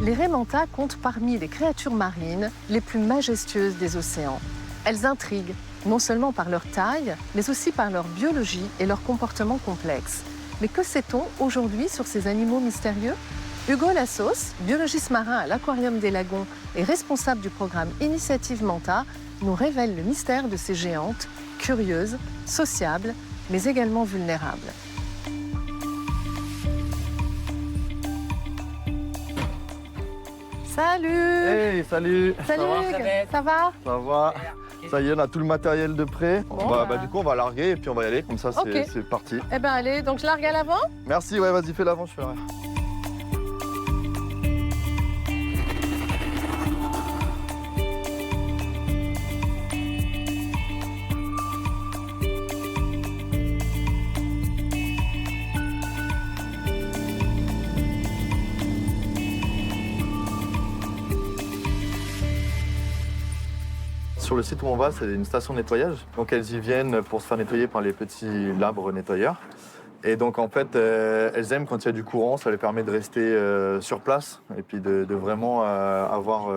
Les raimentas comptent parmi les créatures marines les plus majestueuses des océans. Elles intriguent, non seulement par leur taille, mais aussi par leur biologie et leur comportement complexe. Mais que sait-on aujourd'hui sur ces animaux mystérieux? Hugo Lassos, biologiste marin à l'Aquarium des Lagons et responsable du programme Initiative Manta, nous révèle le mystère de ces géantes, curieuses, sociables, mais également vulnérables. Salut! Hey, salut! Salut! Ça va? Ça va? Ça y est, on a tout le matériel de prêt. Bon, Du coup, on va larguer et puis on va y aller. Comme ça, Ok. c'est parti. Eh bien, allez, donc je largue à l'avant? Merci, ouais, vas-y, fais l'avant, je fais rien. Sur le site où on va, c'est une station de nettoyage. Donc elles y viennent pour se faire nettoyer par les petits labres nettoyeurs. Et donc en fait, elles aiment quand il y a du courant, ça les permet de rester sur place et puis de vraiment avoir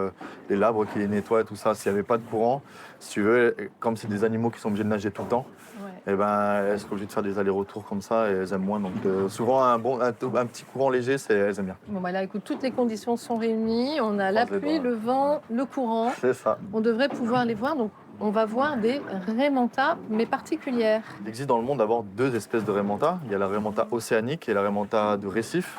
les labres qui les nettoient et tout ça. S'il n'y avait pas de courant, si tu veux, comme c'est des animaux qui sont obligés de nager tout le temps, et ben, elles sont obligées de faire des allers-retours comme ça et elles aiment moins. Donc souvent un petit courant léger, elles aiment bien. Bon, bah là, écoute, toutes les conditions sont réunies. On a la Croisez pluie, bras. le vent, le courant. C'est ça. On devrait pouvoir les voir. Donc, on va voir des raimentas, mais particulières. Il existe dans le monde d'abord deux espèces de raimentas. Il y a la raimenta océanique et la raimenta de récif.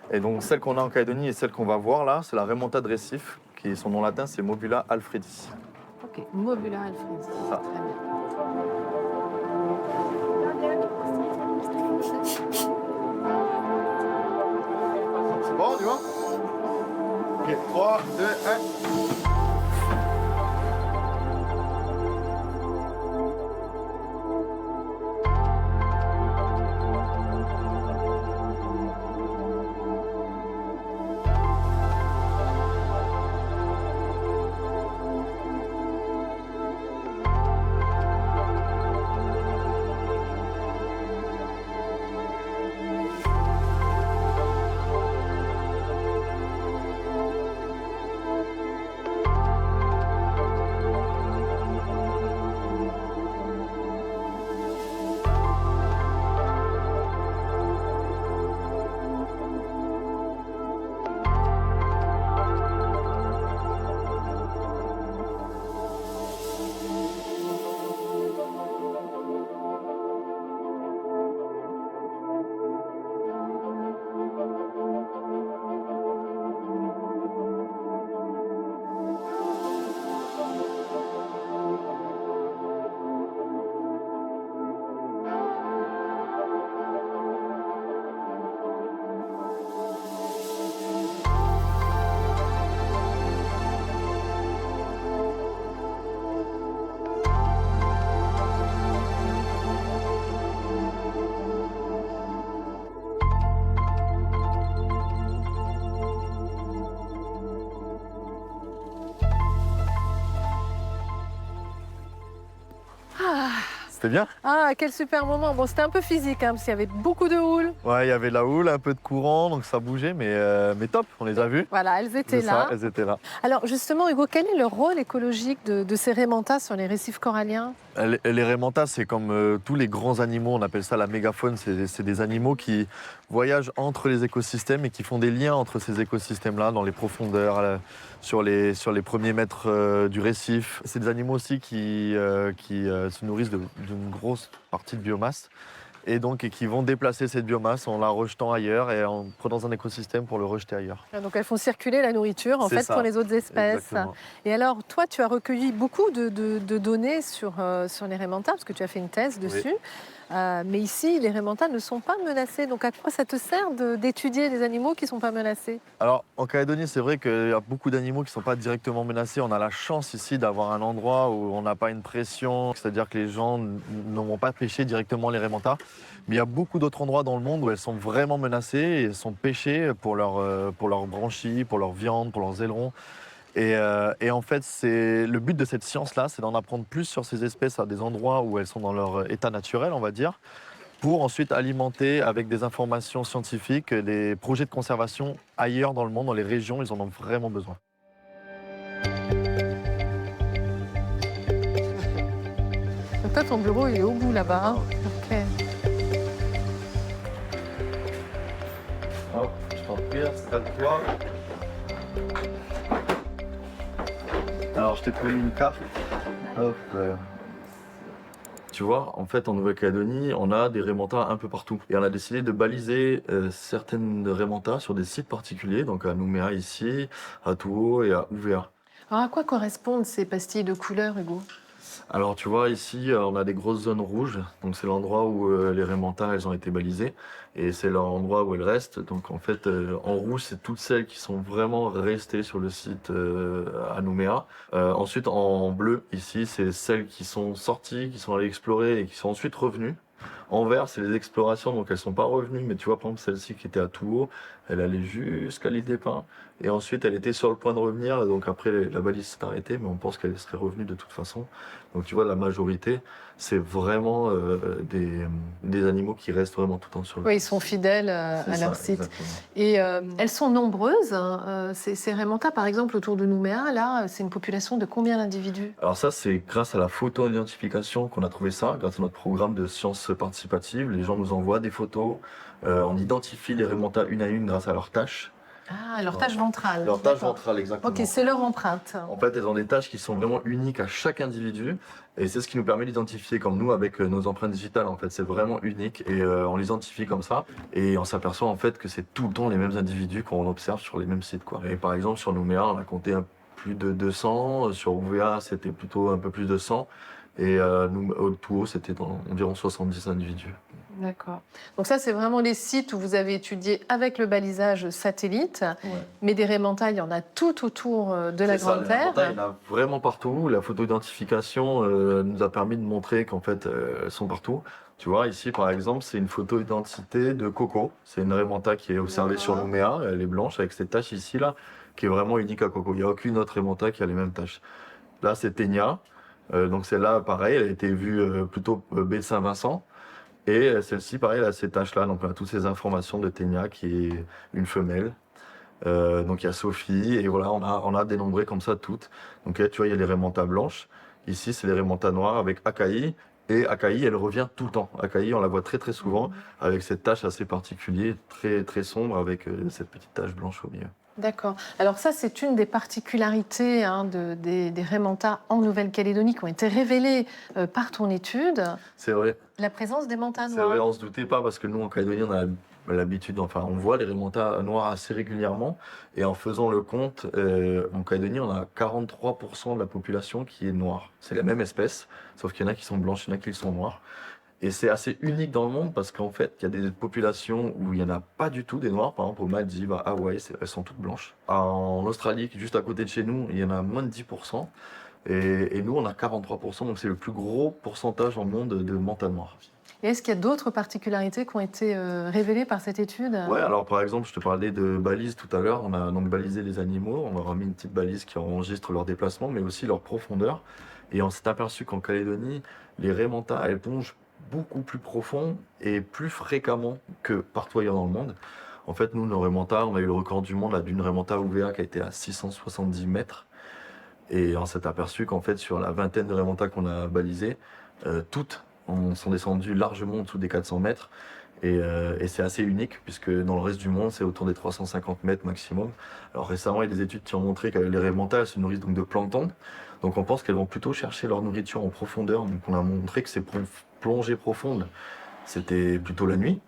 Et donc celle qu'on a en Calédonie et celle qu'on va voir là, c'est la raimenta de récif, qui son nom latin c'est Mobula alfredi. Ok, Mobula alfredi. C'est ça. Très bien. C'est bon, on y va? Ok, 3, 2, 1. C'était bien? Ah, quel super moment. Bon, c'était un peu physique, hein, parce qu'il y avait beaucoup de houle. Ouais, il y avait de la houle, un peu de courant, donc ça bougeait, mais top, on les a vus. Voilà, elles étaient C'est là. ça, elles étaient là. Alors, justement, Hugo, quel est le rôle écologique de ces raimentas sur les récifs coralliens? Les raimentas, c'est comme tous les grands animaux, on appelle ça la mégafaune. C'est des animaux qui voyagent entre les écosystèmes et qui font des liens entre ces écosystèmes-là, dans les profondeurs, sur les premiers mètres du récif. C'est des animaux aussi qui se nourrissent d'une grosse partie de biomasse et qui vont déplacer cette biomasse en la rejetant ailleurs et en prenant un écosystème pour le rejeter ailleurs. Donc, elles font circuler la nourriture, en C'est fait, ça. pour les autres espèces. Exactement. Et alors, toi, tu as recueilli beaucoup de données sur les raimentas, parce que tu as fait une thèse dessus. Mais ici, les raimentas ne sont pas menacés. Donc, à quoi ça te sert d'étudier des animaux qui ne sont pas menacés? Alors, en Calédonie, c'est vrai qu'il y a beaucoup d'animaux qui ne sont pas directement menacés. On a la chance ici d'avoir un endroit où on n'a pas une pression, c'est-à-dire que les gens ne vont pas pêcher directement les raimentas. Mais il y a beaucoup d'autres endroits dans le monde où elles sont vraiment menacées et elles sont pêchées pour leurs branchies, pour leur viande, pour leurs ailerons. Et en fait, le but de cette science-là, c'est d'en apprendre plus sur ces espèces à des endroits où elles sont dans leur état naturel, on va dire, pour ensuite alimenter avec des informations scientifiques des projets de conservation ailleurs dans le monde, dans les régions, ils en ont vraiment besoin. Donc toi, ton bureau, il est au bout là-bas. Hein. Ok. Hop, je t'en prie, installe-toi. Alors, je t'ai pris une carte. Hop. Tu vois, en fait, en Nouvelle-Calédonie, on a des raimentas un peu partout. Et on a décidé de baliser certaines raimentas sur des sites particuliers, donc à Nouméa ici, à Touo et à Ouvéa. Alors à quoi correspondent ces pastilles de couleur, Hugo? Alors tu vois ici on a des grosses zones rouges, donc c'est l'endroit où les raimentas elles ont été balisées et c'est l'endroit où elles restent. Donc en fait en rouge c'est toutes celles qui sont vraiment restées sur le site à Nouméa. Ensuite en bleu ici c'est celles qui sont sorties, qui sont allées explorer et qui sont ensuite revenues. En vert, c'est les explorations, donc elles sont pas revenues, mais tu vois, par exemple, celle-ci qui était à Touo, elle allait jusqu'à l'île des Pins, et ensuite elle était sur le point de revenir, donc après la balise s'est arrêtée, mais on pense qu'elle serait revenue de toute façon. Donc tu vois, la majorité, c'est vraiment des animaux qui restent vraiment tout le temps sur le Oui, ils sont fidèles à leur site. Exactement. Et elles sont nombreuses, hein, ces raimentas, par exemple, autour de Nouméa, là, c'est une population de combien d'individus? Alors ça, c'est grâce à la photo-identification qu'on a trouvé ça, grâce à notre programme de sciences participatives. Les gens nous envoient des photos, on identifie les raimentas une à une grâce à leurs taches. Ah, leur tache ventrale. Leur tache D'accord. ventrale, exactement. Ok, c'est leur empreinte. En fait, elles ont des tâches qui sont vraiment uniques à chaque individu et c'est ce qui nous permet d'identifier comme nous avec nos empreintes digitales. En fait, c'est vraiment unique et on les identifie comme ça et on s'aperçoit en fait que c'est tout le temps les mêmes individus qu'on observe sur les mêmes sites, quoi. Et par exemple, sur Nouméa, on a compté plus de 200, sur Ouvéa, c'était plutôt un peu plus de 100 et au Touo, c'était environ 70 individus. D'accord. Donc ça, c'est vraiment les sites où vous avez étudié avec le balisage satellite. Ouais. Mais des raimentas, il y en a tout autour de la C'est ça, Grande les Terre. raimentas, il y en a vraiment partout. La photo-identification nous a permis de montrer qu'en fait, elles sont partout. Tu vois, ici, par exemple, c'est une photo identité de Coco. C'est une raimanta qui est observée sur Nouméa. Elle est blanche avec cette tache ici, là, qui est vraiment unique à Coco. Il n'y a aucune autre raimanta qui a les mêmes taches. Là, c'est Ténia. Donc celle-là, pareil, elle a été vue plutôt baie de Saint-Vincent. Et celle-ci, pareil, elle a ces taches-là. Donc on a toutes ces informations de Ténia, qui est une femelle. Donc il y a Sophie, et voilà, on a dénombré comme ça toutes. Donc là, tu vois, il y a les raimentas blanches. Ici, c'est les raimentas noirs avec Acaï. Et Acaï, elle revient tout le temps. Acaï, on la voit très très souvent, avec cette tache assez particulière, très très sombre, avec cette petite tache blanche au milieu. D'accord. Alors ça, c'est une des particularités des raimentas en Nouvelle-Calédonie qui ont été révélées par ton étude. C'est vrai. La présence des mantas C'est noirs. vrai, on se doutait pas parce que nous en Calédonie on a l'habitude, enfin on voit les raimentas noirs assez régulièrement et en faisant le compte, en Calédonie on a 43% de la population qui est noire. C'est la même espèce, sauf qu'il y en a qui sont blanches, il y en a qui sont noires. Et c'est assez unique dans le monde parce qu'en fait il y a des populations où il n'y en a pas du tout des noirs, par exemple aux Maldives, à Hawaï, elles sont toutes blanches. En Australie, juste à côté de chez nous, il y en a moins de 10%. Et nous, on a 43%, donc c'est le plus gros pourcentage dans le monde de mantas noirs. Et est-ce qu'il y a d'autres particularités qui ont été révélées par cette étude? Ouais, alors par exemple, je te parlais de balises tout à l'heure. On a donc balisé les animaux, on leur a mis une petite balise qui enregistre leur déplacement, mais aussi leur profondeur. Et on s'est aperçu qu'en Calédonie, les raimentas, elles plongent beaucoup plus profond et plus fréquemment que partout ailleurs dans le monde. En fait, nous, nos raimentas, on a eu le record du monde d'une raimanta Ouvéa qui a été à 670 mètres. Et on s'est aperçu qu'en fait, sur la vingtaine de raimentas qu'on a balisées, toutes sont descendues largement en dessous des 400 mètres. Et c'est assez unique, puisque dans le reste du monde, c'est autour des 350 mètres maximum. Alors récemment, il y a des études qui ont montré que les raimentas elles se nourrissent donc de plancton. Donc on pense qu'elles vont plutôt chercher leur nourriture en profondeur. Donc on a montré que ces plongées profondes, c'était plutôt la nuit.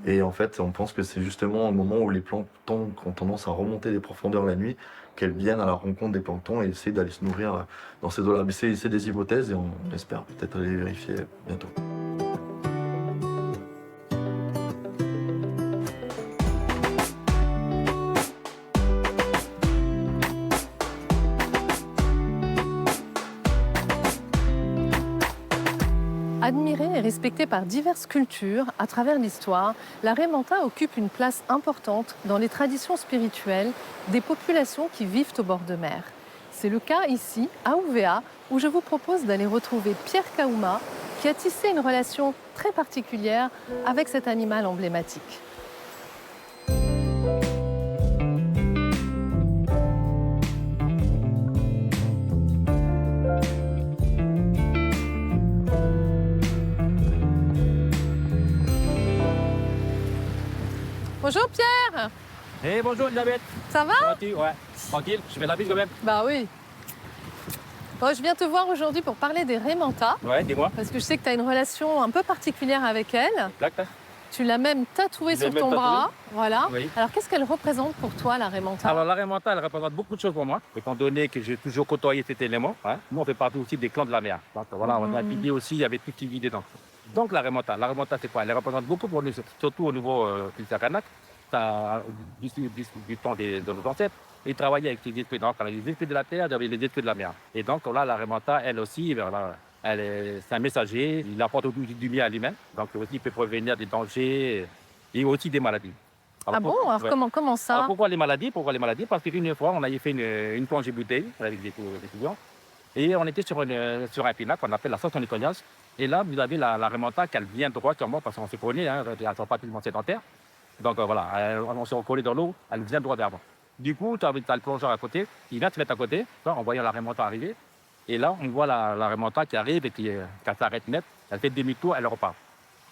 Et en fait, on pense que c'est justement au moment où les planctons ont tendance à remonter des profondeurs la nuit, qu'elles viennent à la rencontre des planctons et essaient d'aller se nourrir dans ces eaux-là. Mais c'est des hypothèses et on espère peut-être aller les vérifier bientôt. Admirée et respectée par diverses cultures à travers l'histoire, la raimanta occupe une place importante dans les traditions spirituelles des populations qui vivent au bord de mer. C'est le cas ici, à Ouvéa, où je vous propose d'aller retrouver Pierre Kaouma, qui a tissé une relation très particulière avec cet animal emblématique. Bonjour Pierre. Hey, bonjour Elisabeth. Ça va? Ouais, tranquille, je fais la bise quand même. Bah oui. Bon, je viens te voir aujourd'hui pour parler des Raimanta, Ouais, dis-moi. parce que je sais que tu as une relation un peu particulière avec elle. Plaque, là. Tu l'as même tatouée Je l'ai sur même ton tatouée. bras. Voilà. Oui. Alors qu'est-ce qu'elle représente pour toi, la Raimanta? Alors la Raimanta, elle représente beaucoup de choses pour moi, étant donné que j'ai toujours côtoyé cet élément. Hein. Nous, on fait partie aussi des clans de la mer. Donc voilà, on a pilier aussi, il y avait tout qui vit dedans. Donc la Raimanta, c'est quoi? Elle représente beaucoup pour nous, surtout au niveau culture kanak, du temps de nos ancêtres. Ils travaillaient avec les esprits. Donc, les esprits de la terre, il y avait les esprits de la mer. Et donc là, la Raimanta, elle aussi, voilà, c'est un messager, il apporte du bien à l'humain. Donc aussi, il peut prévenir des dangers et aussi des maladies. Ah bon? Alors ouais. comment ça? Alors, pourquoi les maladies? Parce qu'une fois, on avait fait une plongée bouteille avec des étudiants. Et on était sur un pinacle qu'on appelle la station nettoyage. Et là, vous avez la Raimanta qu'elle vient droit sur moi, parce qu'on se connaît, hein, elles ne sont pas tellement sédentaires. Donc voilà, on s'est recollé dans l'eau, elle vient droit vers moi. Du coup, tu as le plongeur à côté, il vient te mettre à côté, en voyant la Raimanta arriver. Et là, on voit la Raimanta qui arrive et qui s'arrête net, elle fait demi-tour, elle repart.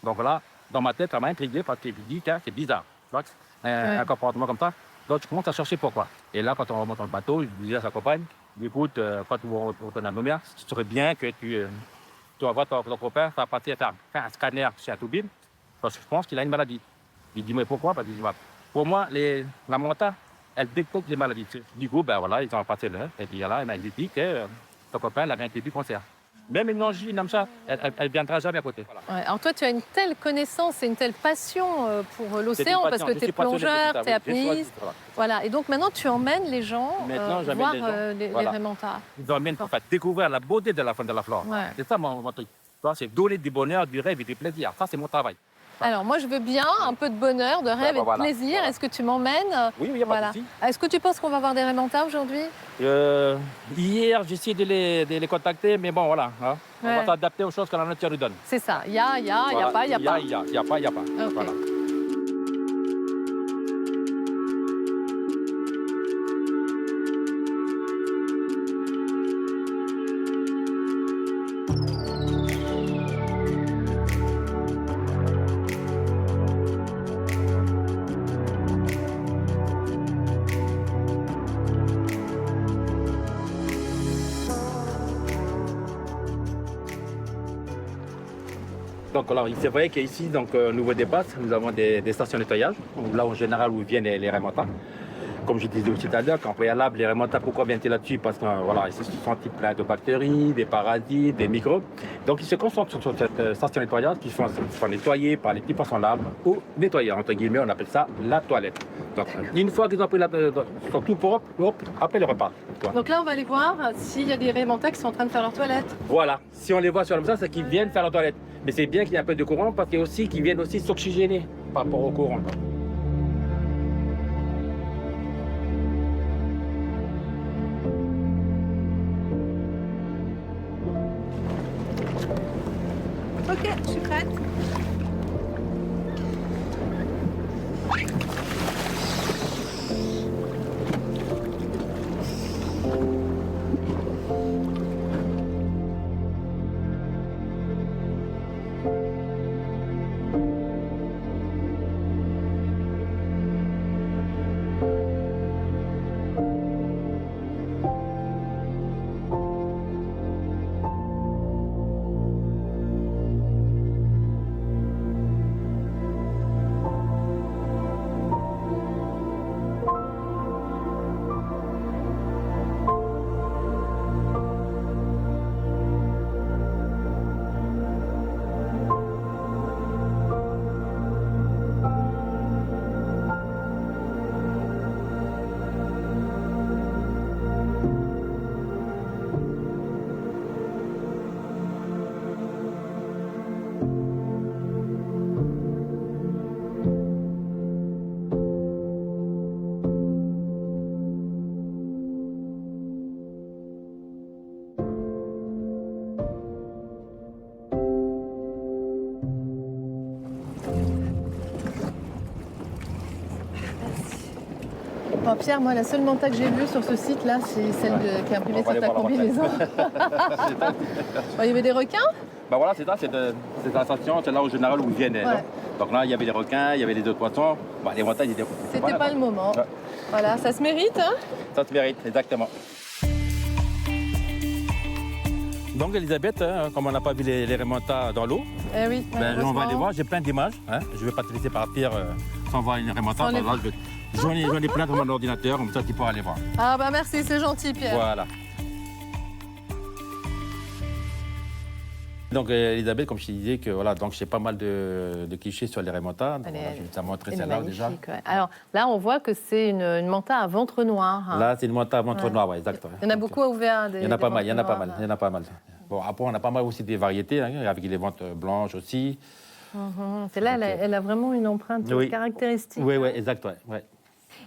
Donc là, dans ma tête, ça m'a intrigué parce que je me dis, tiens, c'est bizarre. Tu vois, un comportement comme ça. Donc je commence à chercher pourquoi. Et là, quand on remonte dans le bateau, je disais à sa compagne, écoute, quand tu retournes à Nouméa, ce serait bien que tu vas voir ton copain, ça va passer à faire un scanner chez Atoubine, parce que je pense qu'il a une maladie. Il dit, mais pourquoi? Parce que pour moi, la Raimanta, elle détecte les maladies. Du coup, ben voilà, ils ont passé là. Et puis là, elle dit que ton copain avait un début de cancer. Même une angine comme ça, elle ne viendra jamais à côté. Voilà. Ouais, alors toi, tu as une telle connaissance et une telle passion pour l'océan, parce que tu es plongeur, tu es apnéiste. Voilà. Et donc maintenant, tu emmènes les gens voir les Raimanta. Ils emmènent pour faire découvrir la beauté de la faune de la flore. Ouais. C'est ça mon truc. C'est donner du bonheur, du rêve et du plaisir. Ça, c'est mon travail. Alors moi, je veux bien un peu de bonheur, de rêve et de plaisir. Voilà. Est-ce que tu m'emmènes? Oui, il n'y a pas de souci. Est-ce que tu penses qu'on va voir des Raimanta aujourd'hui? Hier, j'ai essayé de les contacter, mais bon, voilà. Hein. On va s'adapter aux choses que la nature nous donne. C'est ça. Il y a pas. Il y a pas. Okay. Voilà. Donc alors, c'est vrai qu'ici, au niveau des passes, nous avons des stations de nettoyage, là en général où viennent les Raimanta. Comme je disais aussi tout à l'heure, qu'en préalable, les Raimanta, pourquoi viennent-ils là-dessus? Parce que voilà, ils se sentent pleins de bactéries, des parasites, des microbes. Donc ils se concentrent sur cette station de nettoyage qui sont nettoyés par les petits poissons larves ou nettoyés, entre guillemets, on appelle ça la toilette. Donc une fois qu'ils ont pris ils sont tout propres, après le repas. Voilà. Donc là, on va aller voir s'il y a des Raimanta qui sont en train de faire leur toilette. Voilà, si on les voit sur le ça, c'est qu'ils viennent faire leur toilette. Mais c'est bien qu'il y ait un peu de courant parce qu'il y a aussi qu'ils viennent aussi s'oxygéner par rapport au courant. Ok, je suis prête. Oh, Pierre, moi, la seule manta que j'ai vue sur ce site-là, c'est celle qui est imprimée On va sur ta aller voir la combinaison. Il y avait des requins? Ben voilà, c'est ça, c'est la station, c'est là au général où ils viennent. Ouais. Donc là, il y avait des requins, il y avait des autres poissons. Bah, les montagnes, ils étaient. C'était pas le moment. Ouais. Voilà, ça se mérite, hein? Ça se mérite, exactement. Donc Elisabeth, hein, comme on n'a pas vu les remontas dans l'eau, Eh oui, on va aller voir. J'ai plein d'images. Hein. Je ne vais pas te laisser partir sans voir une remonta. Sans les voir. J'en ai plein dans mon ordinateur, comme ça tu pourras aller voir. Ah bah merci, c'est gentil, Pierre. Voilà. Donc Elisabeth, comme je te disais, que voilà, donc j'ai pas mal de clichés sur les remontas. Donc, voilà, je vais te montrer Elle est celle-là déjà. magnifique, ouais. Alors là, on voit que c'est une manta à ventre noir. Hein. Là, c'est une manta à ventre Ouais. noir, ouais, exact. Il y en a beaucoup à OVA. Il y en a pas mal, il y en a pas mal, il y en a pas mal. Bon, après, on a pas mal aussi des variétés, hein, avec les ventes blanches aussi. Celle-là, elle a vraiment une empreinte Oui. caractéristique. Oui, oui, exact, ouais, ouais.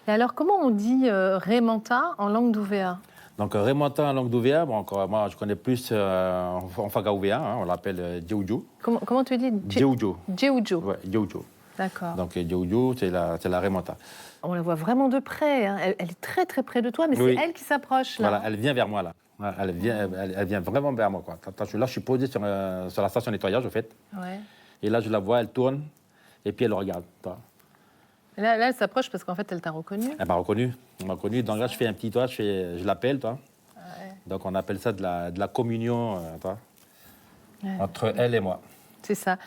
Et alors, comment on dit Raymanta en langue d'OVA? Donc, remontant en langue d'OVA, bon, encore, moi, je connais plus en faga OVA, hein, on l'appelle Djeoudjou. Comment tu dis? Djeoudjou. Djeoudjou. Ouais, Djeoudjou. D'accord. Donc, Djeoudjou, c'est la remonta. On la voit vraiment de près. Hein. Elle est très, très près de toi, mais Oui. c'est elle qui s'approche, là. Voilà, elle vient vers moi, là. Ouais, elle vient vraiment vers moi, quoi. Là, je suis posé sur la station de nettoyage, au fait. Ouais. Et là, je la vois, elle tourne, et puis elle regarde. Toi. Là, elle s'approche parce qu'en fait, elle t'a reconnu. Elle m'a reconnu. Donc là, je fais un petit toit, je l'appelle, toi. Ouais. Donc, on appelle ça de la communion, toi, Ouais. entre elle et moi. C'est ça.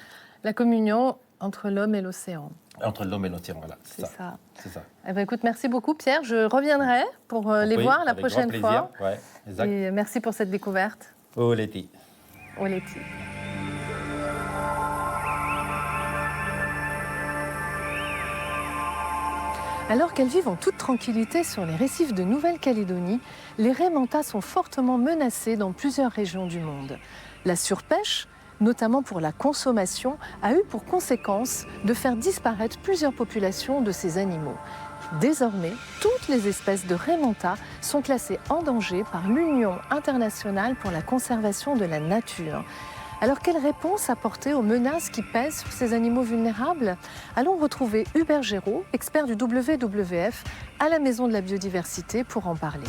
La communion entre l'homme et l'océan. Entre l'homme et l'océan, voilà. C'est ça. C'est ça. Eh ben, écoute, merci beaucoup, Pierre. Je reviendrai pour les Oui, voir la avec grand prochaine plaisir. fois. Ouais, exact. Et merci pour cette découverte. Oh, Letty. Au Letty. Alors qu'elles vivent en toute tranquillité sur les récifs de Nouvelle-Calédonie, les raies mantas sont fortement menacées dans plusieurs régions du monde. La surpêche, notamment pour la consommation, a eu pour conséquence de faire disparaître plusieurs populations de ces animaux. Désormais, toutes les espèces de raies mantas sont classées en danger par l'Union internationale pour la conservation de la nature. Alors, quelle réponse apporter aux menaces qui pèsent sur ces animaux vulnérables? Allons retrouver Hubert Géraud, expert du WWF, à la Maison de la Biodiversité pour en parler.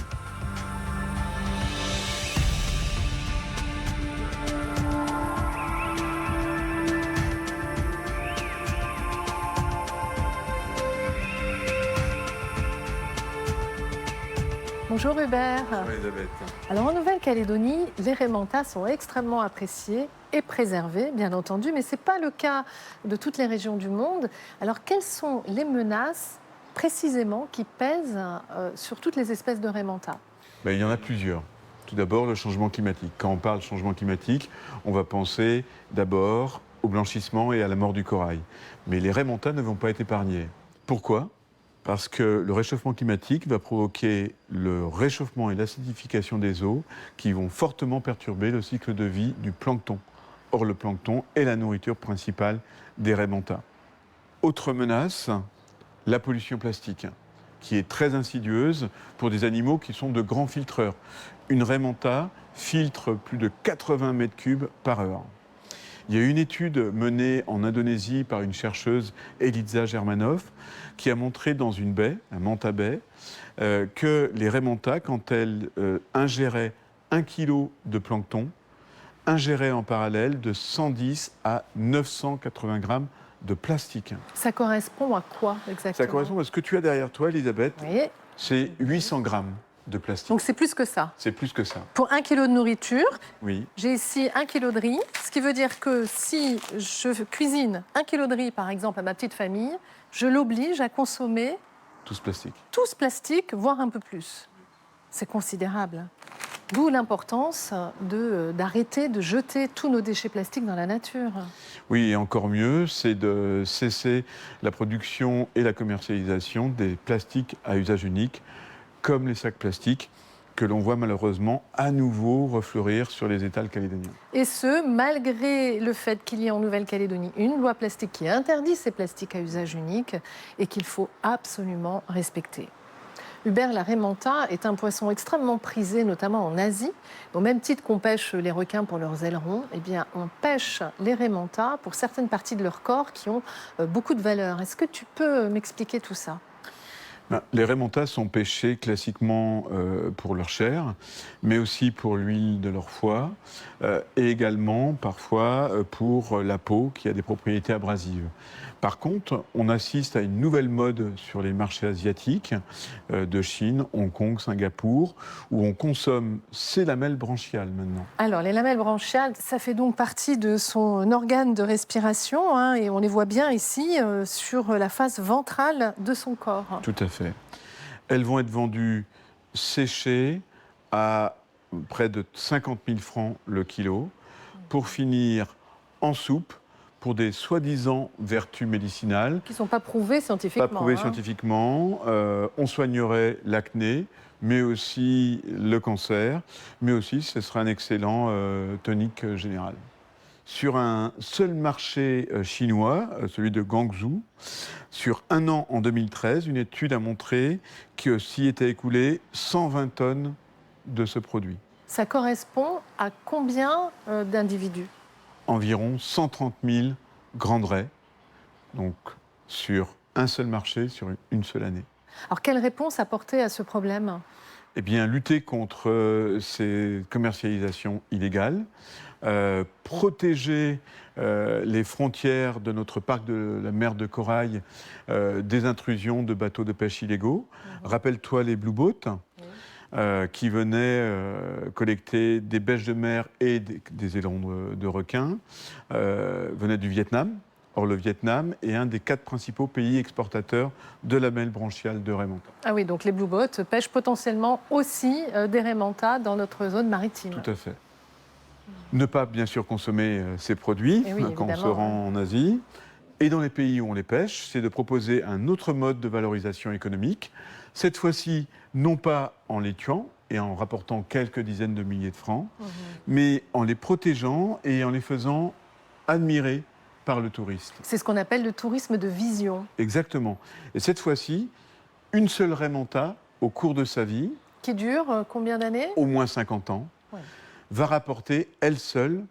Bonjour Hubert. Oui, Elisabeth. Alors en Nouvelle-Calédonie, les raies mantas sont extrêmement appréciés et préservés, bien entendu, mais ce n'est pas le cas de toutes les régions du monde. Alors quelles sont les menaces précisément qui pèsent sur toutes les espèces de raies mantas? Ben, il y en a plusieurs. Tout d'abord, le changement climatique. Quand on parle de changement climatique, on va penser d'abord au blanchissement et à la mort du corail. Mais les raies mantas ne vont pas être épargnées. Pourquoi ? Parce que le réchauffement climatique va provoquer le réchauffement et l'acidification des eaux qui vont fortement perturber le cycle de vie du plancton. Or, le plancton est la nourriture principale des raies mantas. Autre menace, la pollution plastique, qui est très insidieuse pour des animaux qui sont de grands filtreurs. Une raie manta filtre plus de 80 mètres cubes par heure. Il y a une étude menée en Indonésie par une chercheuse, Eliza Germanov, qui a montré dans une baie, la Manta Bay, que les raies mantas, quand elles ingéraient 1 kg de plancton, ingéraient en parallèle de 110 à 980 grammes de plastique. Ça correspond à quoi exactement? Ça correspond à ce que tu as derrière toi, Elisabeth. Oui. C'est 800 grammes de plastique. Donc c'est plus que ça. C'est plus que ça. Pour 1 kilo de nourriture, Oui. j'ai ici 1 kilo de riz, ce qui veut dire que si je cuisine 1 kilo de riz, par exemple, à ma petite famille, je l'oblige à consommer Tout ce plastique. tout ce plastique, voire un peu plus. C'est considérable. D'où l'importance d'arrêter de jeter tous nos déchets plastiques dans la nature. Oui, et encore mieux, c'est de cesser la production et la commercialisation des plastiques à usage unique, comme les sacs plastiques, que l'on voit malheureusement à nouveau refleurir sur les étals calédoniens. Et ce, malgré le fait qu'il y ait en Nouvelle-Calédonie une loi plastique qui interdit ces plastiques à usage unique et qu'il faut absolument respecter. Hubert, la raie manta est un poisson extrêmement prisé, notamment en Asie. Au même titre qu'on pêche les requins pour leurs ailerons, eh bien, on pêche les raies manta pour certaines parties de leur corps qui ont beaucoup de valeur. Est-ce que tu peux m'expliquer tout ça? Les raies mantas sont pêchés classiquement pour leur chair, mais aussi pour l'huile de leur foie, et également parfois pour la peau qui a des propriétés abrasives. Par contre, on assiste à une nouvelle mode sur les marchés asiatiques de Chine, Hong Kong, Singapour, où on consomme ces lamelles branchiales maintenant. Alors, les lamelles branchiales, ça fait donc partie de son organe de respiration, hein, et on les voit bien ici sur la face ventrale de son corps. Tout à fait. Elles vont être vendues séchées à près de 50 000 francs le kilo, pour finir en soupe pour des soi-disant vertus médicinales. Qui ne sont pas prouvées scientifiquement. Pas prouvées scientifiquement. On soignerait l'acné, mais aussi le cancer, mais aussi ce serait un excellent tonique général. Sur un seul marché chinois, celui de Guangzhou, sur un an en 2013, une étude a montré que s'y étaient écoulées 120 tonnes de ce produit. Ça correspond à combien d'individus ? Environ 130 000 grandes raies, donc sur un seul marché, sur une seule année. Alors, quelle réponse apporter à ce problème ? Eh bien, lutter contre ces commercialisations illégales, protéger les frontières de notre parc de la mer de Corail des intrusions de bateaux de pêche illégaux. Rappelle-toi les Blue Boats. Qui venaient collecter des bêches de mer et des élans de requins, venaient du Vietnam. Or, le Vietnam est un des 4 principaux pays exportateurs de lamelles branchiales de raies mantas. Ah oui, donc les Blue Boats pêchent potentiellement aussi des raies mantas dans notre zone maritime. Tout à fait. Ne pas, bien sûr, consommer ces produits quand on se rend en Asie. Et dans les pays où on les pêche, c'est de proposer un autre mode de valorisation économique. Cette fois-ci, non pas en les tuant et en rapportant quelques dizaines de milliers de francs, mais en les protégeant et en les faisant admirer par le touriste. C'est ce qu'on appelle le tourisme de vision. Exactement. Et cette fois-ci, une seule raie manta, au cours de sa vie, qui dure combien d'années ? Au moins 50 ans, va rapporter, elle seule,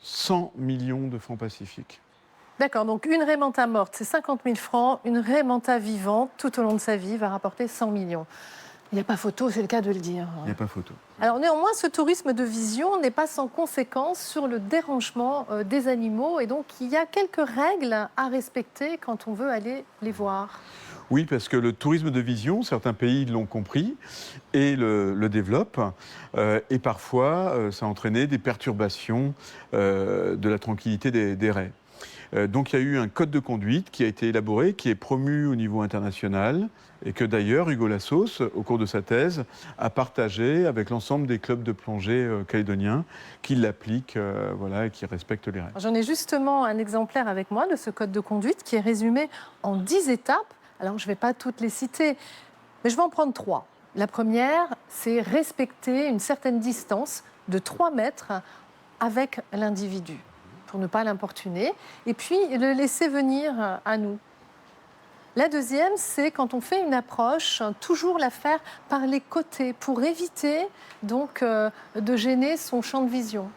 100 millions de francs pacifiques. D'accord, donc une raie manta morte, c'est 50 000 francs. Une raie manta vivante, tout au long de sa vie, va rapporter 100 millions. Il n'y a pas photo, c'est le cas de le dire. Il n'y a pas photo. Alors néanmoins, ce tourisme de vision n'est pas sans conséquence sur le dérangement des animaux. Et donc, il y a quelques règles à respecter quand on veut aller les voir. Oui, parce que le tourisme de vision, certains pays l'ont compris et le développent. Et parfois, ça a entraîné des perturbations de la tranquillité des raies. Donc il y a eu un code de conduite qui a été élaboré, qui est promu au niveau international et que d'ailleurs Hugo Lassos, au cours de sa thèse, a partagé avec l'ensemble des clubs de plongée calédoniens qui l'appliquent et qui respectent les règles. J'en ai justement un exemplaire avec moi de ce code de conduite qui est résumé en 10 étapes. Alors je ne vais pas toutes les citer, mais je vais en prendre 3. La première, c'est respecter une certaine distance de 3 mètres avec l'individu, pour ne pas l'importuner, et puis le laisser venir à nous. La deuxième, c'est quand on fait une approche, toujours la faire par les côtés, pour éviter donc de gêner son champ de vision.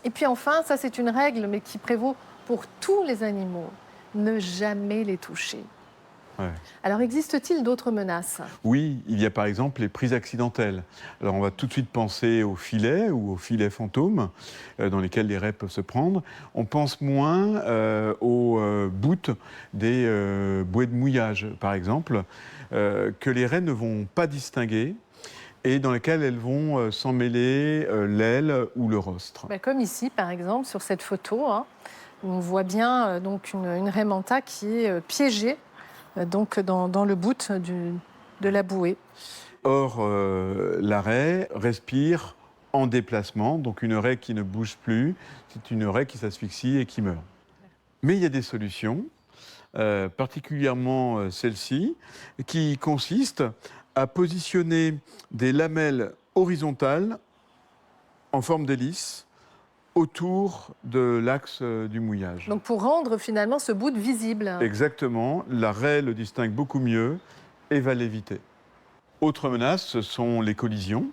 Et puis enfin, ça c'est une règle, mais qui prévaut pour tous les animaux, ne jamais les toucher. Ouais. Alors, existe-t-il d'autres menaces ? Oui, il y a par exemple les prises accidentelles. Alors, on va tout de suite penser aux filets ou aux filets fantômes dans lesquels les raies peuvent se prendre. On pense moins aux bouttes des bouées de mouillage, par exemple, que les raies ne vont pas distinguer et dans lesquelles elles vont s'emmêler l'aile ou le rostre. Comme ici, par exemple, sur cette photo, hein, on voit bien donc une raie manta qui est piégée donc dans le bout de la bouée. Or, la raie respire en déplacement, donc une raie qui ne bouge plus, c'est une raie qui s'asphyxie et qui meurt. Mais il y a des solutions, particulièrement celle-ci, qui consiste à positionner des lamelles horizontales en forme d'hélice autour de l'axe du mouillage. Donc pour rendre finalement ce bout visible. Exactement, la raie le distingue beaucoup mieux et va l'éviter. Autre menace, ce sont les collisions.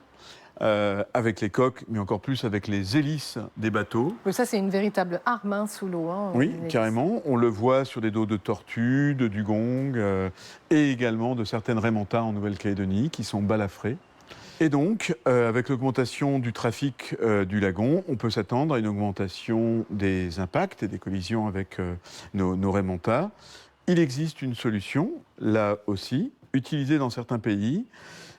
avec les coques, mais encore plus avec les hélices des bateaux. Donc ça, c'est une véritable arme hein, sous l'eau. Hein, Oui, une hélice. carrément. On le voit sur des dos de tortues, de dugong et également de certaines raimentas en Nouvelle-Calédonie qui sont balafrées. Et donc, avec l'augmentation du trafic du lagon, on peut s'attendre à une augmentation des impacts et des collisions avec nos raimentas. Il existe une solution, là aussi, utilisée dans certains pays.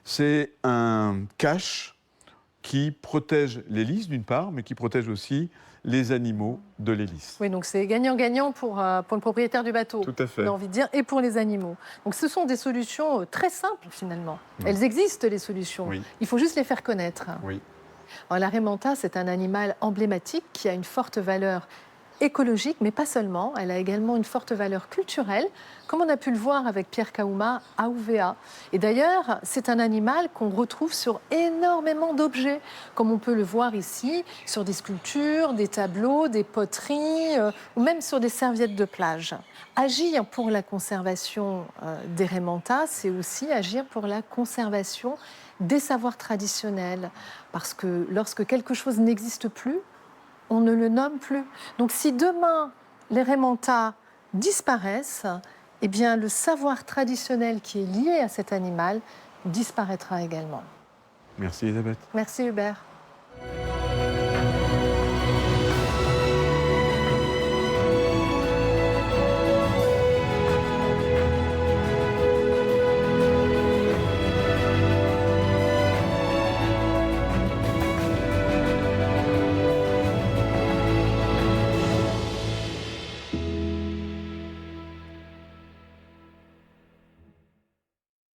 C'est un cache qui protège l'hélice d'une part, mais qui protège aussi les animaux de l'hélice. Oui, donc c'est gagnant-gagnant pour le propriétaire du bateau. Tout à fait. J'ai envie de dire, et pour les animaux. Donc ce sont des solutions très simples finalement. Elles existent, les solutions. Oui. Il faut juste les faire connaître. Oui. Alors, la raimanta, c'est un animal emblématique qui a une forte valeur écologique, mais pas seulement. Elle a également une forte valeur culturelle, comme on a pu le voir avec Pierre Kaouma à Ouvéa. Et d'ailleurs, c'est un animal qu'on retrouve sur énormément d'objets, comme on peut le voir ici, sur des sculptures, des tableaux, des poteries, ou même sur des serviettes de plage. Agir pour la conservation des raimentas, c'est aussi agir pour la conservation des savoirs traditionnels. Parce que lorsque quelque chose n'existe plus, on ne le nomme plus. Donc si demain les raimentas disparaissent, eh bien le savoir traditionnel qui est lié à cet animal disparaîtra également. Merci Elisabeth. Merci Hubert.